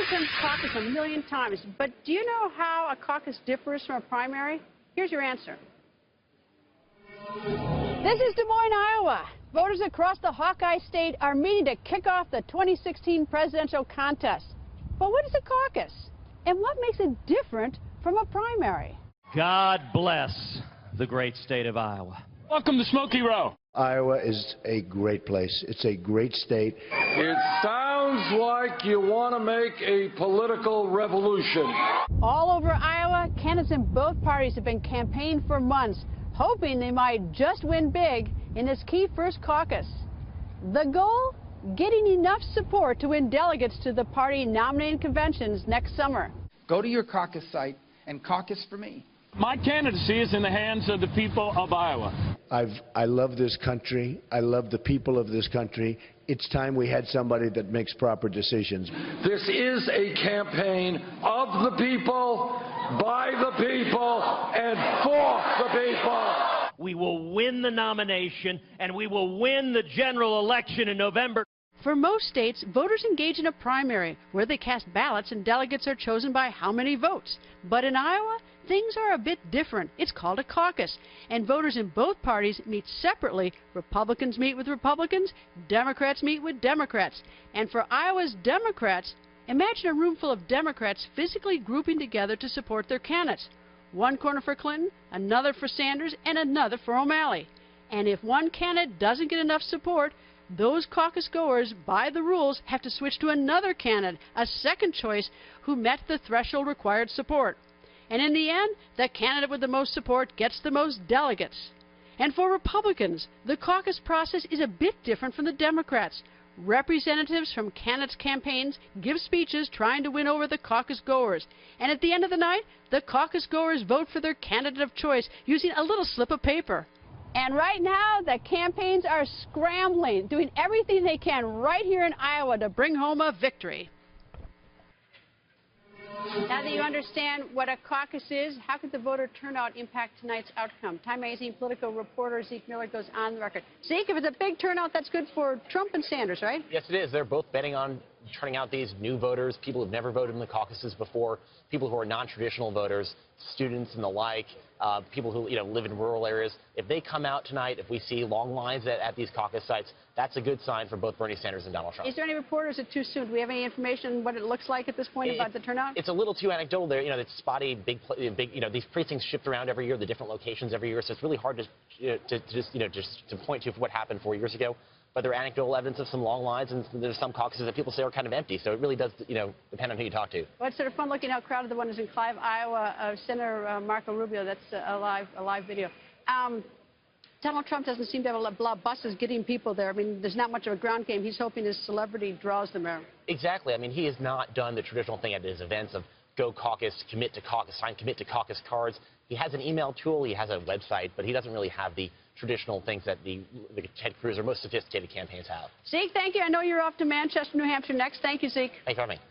Republicans caucus a million times, but do you know how a caucus differs from a primary? Here's your answer. This is Des Moines, Iowa. Voters across the Hawkeye State are meeting to kick off the 2016 presidential contest. But what is a caucus? And what makes it different from a primary? God bless the great state of Iowa. Welcome to Smoky Row. Iowa is a great place. It's a great state. It sounds like you want to make a political revolution. All over Iowa, candidates in both parties have been campaigning for months, hoping they might just win big in this key first caucus. The goal? Getting enough support to win delegates to the party nominating conventions next summer. Go to your caucus site and caucus for me. My candidacy is in the hands of the people of Iowa. I love this country. I love the people of this country. It's time we had somebody that makes proper decisions. This is a campaign of the people, by the people, and for the people. We will win the nomination, and we will win the general election in November. For most states, voters engage in a primary where they cast ballots and delegates are chosen by how many votes. But in Iowa, things are a bit different. It's called a caucus, and voters in both parties meet separately. Republicans meet with Republicans, Democrats meet with Democrats. And for Iowa's Democrats, imagine a room full of Democrats physically grouping together to support their candidates. One corner for Clinton, another for Sanders, and another for O'Malley. And if one candidate doesn't get enough support, those caucus goers, by the rules, have to switch to another candidate, a second choice, who met the threshold required support. And in the end, the candidate with the most support gets the most delegates. And for Republicans, the caucus process is a bit different from the Democrats. Representatives from candidates' campaigns give speeches trying to win over the caucus goers. And at the end of the night, the caucus goers vote for their candidate of choice using a little slip of paper. And right now, the campaigns are scrambling, doing everything they can right here in Iowa to bring home a victory. Now that you understand what a caucus is, how could the voter turnout impact tonight's outcome? Time Magazine political reporter Zeke Miller goes on the record. Zeke, if it's a big turnout, that's good for Trump and Sanders, right? Yes, it is. They're both betting on turning out these new voters, people who've never voted in the caucuses before, people who are non-traditional voters, students and the like, people who live in rural areas. If they come out tonight, if we see long lines at these caucus sites, that's a good sign for both Bernie Sanders and Donald Trump. Is there any report, or is it too soon? Do we have any information on what it looks like at this point about the turnout? It's a little too anecdotal there. It's spotty, big, these precincts shift around every year, the different locations every year, so it's really hard to point to what happened 4 years ago. But there are anecdotal evidence of some long lines, and there's some caucuses that people say are kind of empty. So it really does, depend on who you talk to. Well, it's sort of fun looking how crowded the one is in Clive, Iowa. Senator Marco Rubio, that's a live video. Donald Trump doesn't seem to have a lot of buses getting people there. I mean, there's not much of a ground game. He's hoping his celebrity draws them there. Exactly. I mean, he has not done the traditional thing at his events of go caucus, commit to caucus, sign commit to caucus cards. He has an email tool, he has a website, but he doesn't really have the traditional things that the Ted Cruz or most sophisticated campaigns have. Zeke, thank you. I know you're off to Manchester, New Hampshire next. Thank you, Zeke. Thanks for having me.